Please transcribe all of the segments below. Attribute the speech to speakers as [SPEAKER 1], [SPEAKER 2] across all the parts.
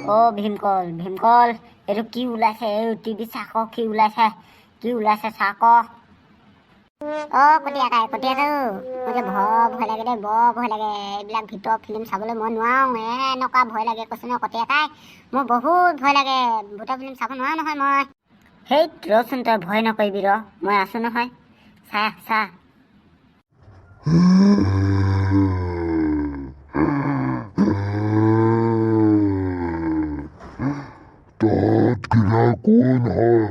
[SPEAKER 1] অ ভীমকল ভীমকল এইটো কি ওলাইছে এই টিভি চাক কি ওলাইছে চাক অ কটিয়াকাই কটিয়াটো মোৰ যে ভয় লাগে দেই ভয় লাগে এইবিলাক ভিতৰ ফিল্ম চাবলৈ মই নোৱাৰোঁ এনেকুৱা ভয় লাগে কৈছে ন কটিয়াকাই মোৰ বহুত ভয় লাগে ভূতৰ ফিল্ম চাব নোৱাৰোঁ নহয় মই সেই ৰচোন তই ভয় নকৰিবি মই আছোঁ নহয় চা
[SPEAKER 2] তাত কিনা কোন হয়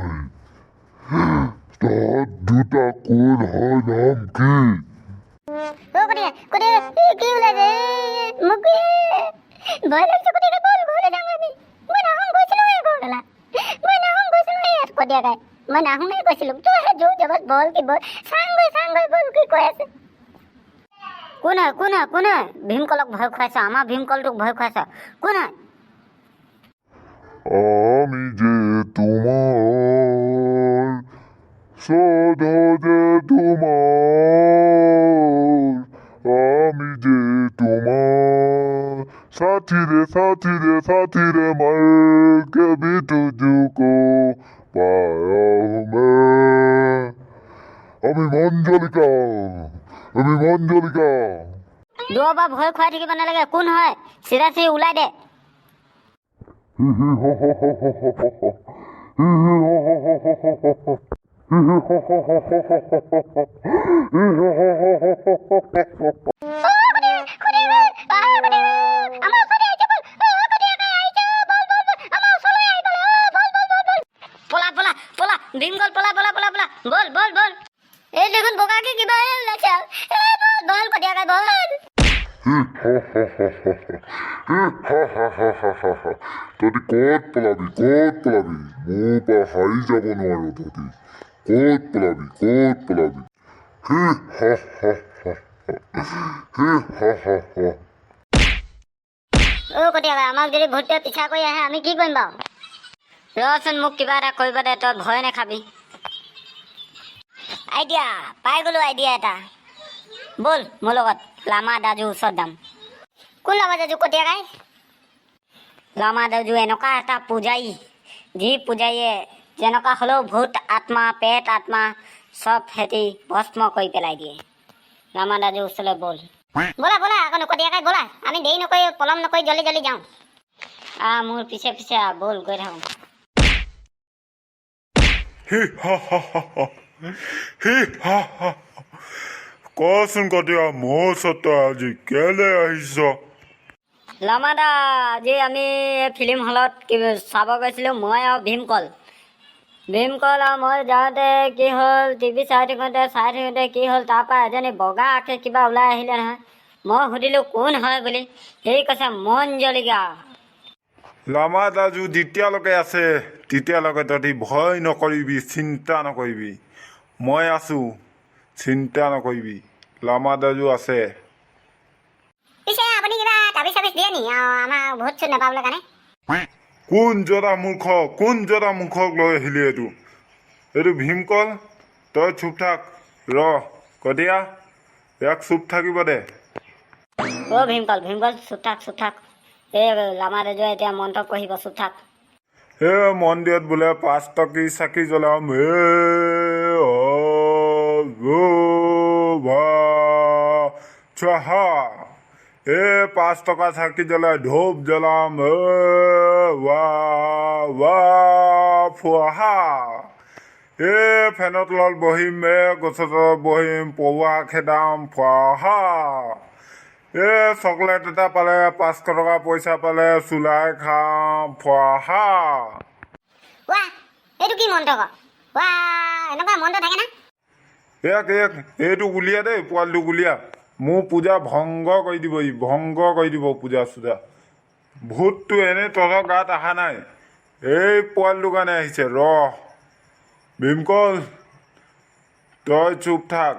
[SPEAKER 2] তাত দুটা কোন হয় নাম কি
[SPEAKER 1] ও কটিয়া কি ওলাইছে মোক ভয় লাগিছে কটিয়া বল ঘৰলৈ যাওঁ আমি মই নাহোঁ গৈছিলোঁ কটিয়াকাই মই নাহোঁহে কৈছিলোঁ তই জোৰ জবত বল কি বল চাংগৈ বল কি কৈ আছে কোন হয় ভীমকলক ভয় খুৱাইছ আমাৰ ভীমকলটোক ভয় খুৱাইছ কোন হয়
[SPEAKER 2] আমি যে তোমার সদা তোমার আমি যে তোমার সাথী রে মর के भी तुझको पाया हूँ मैं আমি মঞ্জলিকা
[SPEAKER 1] দুবাৰ ভয় খুৱাই থাকিব নালাগে কোন হয় চিধা ওলাই দে ভীমকল পলা বল এই দেখোন বগাকে কিবা ওলাইছে বল কটিয়াকাই বল
[SPEAKER 2] তহঁতি ক'ত পলাবি মোৰ পৰা হাৰি যাব নোৱাৰ তহঁতি ক'ত পলাবি
[SPEAKER 1] কটিয়াকাই আমাক যদি ভূতে পিছা কৰি আহে আমি কি কৰিম বাৰু ৰচোন মোক কিবা এটা কৰিব দে তই ভয় নাখাবি আইডিয়া পাই গ'লো আইডিয়া এটা বল মোৰ লগত লামা দাজু ওচৰত যাম কোন লামা দাজু কটিয়াকাই লামা দাজু এনেকুৱা এটা পূজাৰী যি পূজাৰীয়ে যেনেকুৱা হ'লেও ভূত আত্মা পেট আত্মা চব সিহঁতি ভস্ম কৰি পেলাই দিয়ে লামা দাজু ওচৰলৈ বলা আকৌ কটিয়াকাই বলা আমি দেৰি নকৰি পলম নকৰি জলদি যাওঁ মোৰ পিছে বল গৈ থাকোঁ
[SPEAKER 2] কচোন কটিয়া মোৰ ওচৰত তই আজি কেলে আহিছ
[SPEAKER 1] লামা দা আজি আমি ফিল্ম হলত চাব গৈছিলোঁ মই আৰু ভীমকল আৰু মই যাওঁতে কি হ'ল টিভি চাই থাকোঁতে কি হ'ল তাৰপৰা এজনী বগা আঁকে কিবা ওলাই আহিলে নহয় মই সুধিলোঁ কোন হয় বুলি সেই কৈছে মঞ্জলিকা
[SPEAKER 2] লামা দাজু যেতিয়ালৈকে আছে তেতিয়ালৈকে তহঁতি ভয় নকৰিবি চিন্তা নকৰিবি মই আছোঁ চিন্তা নকৰিবি লামা দাজু আছে
[SPEAKER 1] পিছে আপুনি কিবা তাবিজ চাবিজ দিয়ে নি আমাৰ ভোট চোট নাপাবলৈ কাৰণে
[SPEAKER 2] কোন জৰা মূৰ্খক লৈ আহিলি এইটো ভীমকল তই চুপ থাক কটিয়া ইয়াক চুপ থাকিব দে
[SPEAKER 1] ভীমকল চুপ থাক এই লামা দাজুৱে এতিয়া মন্ত্ৰ পঢ়িব চুপ থাক
[SPEAKER 2] মন্দিৰত বোলে 5 টকী চাকি জ্বলাম এ 5 টকা চাকি জ্বলাই ধূপ জ্বলাম ফুহা ফেনৰ তলত বহিম গছৰ তলত বহিম পৰুৱা খেদাম ফুহা চকলেট এটা পালে 500 টকা পইচা পালে চুলাই খাম ফুহা
[SPEAKER 1] এইটো কি মন্ত্ৰ এনেকুৱা মন্ত্ৰ থাকে না
[SPEAKER 2] এইটো উলিয়া দেই পোৱালিটোক উলিয়া মোৰ পূজা ভংগ কৰি দিব পূজা চূজা ভূতটো এনেই তহঁতৰ গাত অহা নাই এই পোৱালিটোৰ কাৰণে আহিছে ভীমকল তই চুপ থাক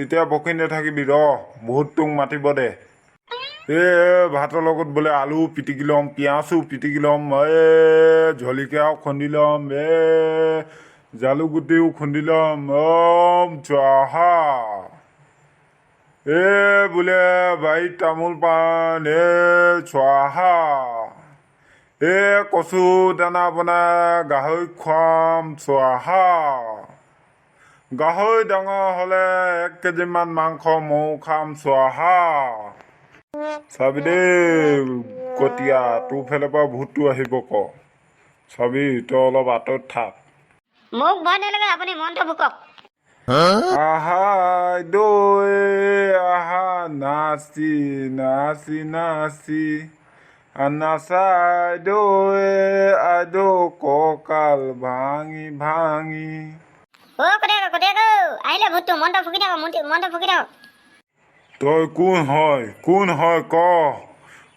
[SPEAKER 2] এতিয়া বকি নাথাকিবি ভূতটোক মাতিব দে ভাতৰ লগত বোলে আলু পিটিকি ল'ম পিঁয়াজো পিটিকি ল'ম জলকীয়াও খুন্দি ল'ম জালুকগুটিও খুন্দি ল'ম চহা বোলে বাৰীত তামোল পাণ চহা কচু দানা বনাই গাহৰিক খুৱাম চোৱাহা। গাহৰি ডাঙৰ হ'লে 1 কেজিমান মাংস ময়ো খাম চোৱাহা। চাবি দেই কটীয়া, তোৰ ফালৰ পৰা ভূতটো আহিব ক। চাবি তই অলপ আঁতৰত থাক।
[SPEAKER 1] মোক ভয় নালাগে, আপুনি মন্ত্ৰ ফুকক।
[SPEAKER 2] আহা দৈ আহা নাচি নাচি নাচি নাচাই দৈ আদৌ কঁকাল ভাঙি ভাঙি।
[SPEAKER 1] কটীয়া আহিলে ভূতটো, মন্ত্ৰ ফুকি থাকক, মন্ত্ৰ ফুকি থাকক।
[SPEAKER 2] তই কোন হয় ক,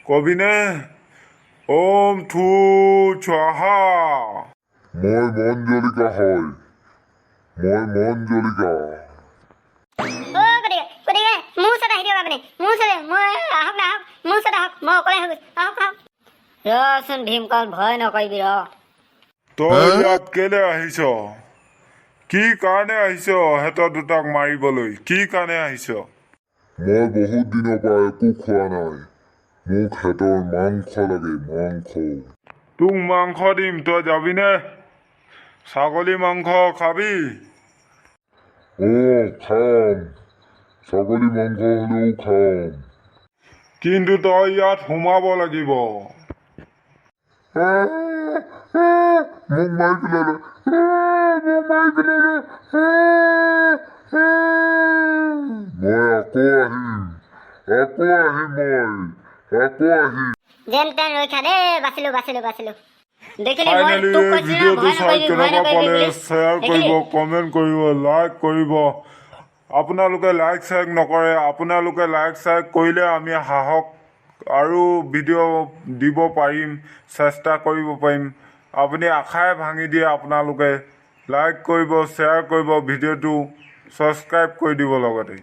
[SPEAKER 2] কবিনে? ওম থু স্বাহা।
[SPEAKER 3] মই মঞ্জলিকা হয়, মই মঞ্জলিকা।
[SPEAKER 1] কটীয়া মোৰ ওচৰত আহি দিয়ক, আপুনি মোৰ ওচৰতে, আহক না আহক, মোৰ ওচৰত আহক, মই অকলে হৈ গৈছোঁ, আহক। ৰচোন ভীমকল, ভয় নকৰিবি ৰ।
[SPEAKER 2] তই ইয়াত কেলে আহিছ? কি কাৰণে আহিছ সিহঁতৰ দুটাক মাৰিবলৈ? কি কাৰণে আহিছ?
[SPEAKER 3] মই বহুত দিনৰ পৰা একো খোৱা নাই, মোক সিহঁতৰ মাংস লাগে, মাংস।
[SPEAKER 2] তোক মাংস দিম, তই যাবিনে? ছাগলী মাংস খাবি?
[SPEAKER 3] খাম, ছাগলী মাংস হ'লেও খাম।
[SPEAKER 2] কিন্তু তই ইয়াত সোমাব লাগিব।
[SPEAKER 3] মোক মাৰি পেলালে, মোক মাৰি পেলালে। মই আকৌ আহিম
[SPEAKER 1] যেন তেন ৰক্ষা দেই, বাচিলো। দেখিলি মই
[SPEAKER 2] ফাইনেলি
[SPEAKER 1] তোক কৈছিলো না,
[SPEAKER 2] ভিডিঅ'টো
[SPEAKER 1] ভয়
[SPEAKER 2] চাই
[SPEAKER 1] নকৰিবি
[SPEAKER 2] কেনেকুৱা পালে
[SPEAKER 1] বুলি।
[SPEAKER 2] শ্বেয়াৰ কৰিব, কমেণ্ট কৰিব, লাইক কৰিব। আপোনালোকে লাইক চাইক নকৰে, আপোনালোকে লাইক চাইক কৰিলে আমি সাহস আৰু ভিডিঅ' দিব পাৰিম, চেষ্টা কৰিব পাৰিম। আপুনি আশাই ভাঙি দিয়ে। আপোনালোকে লাইক কৰিব, শ্বেয়াৰ কৰিব, ভিডিঅ'টো ছাবস্ক্ৰাইব কৰি দিব লগতে।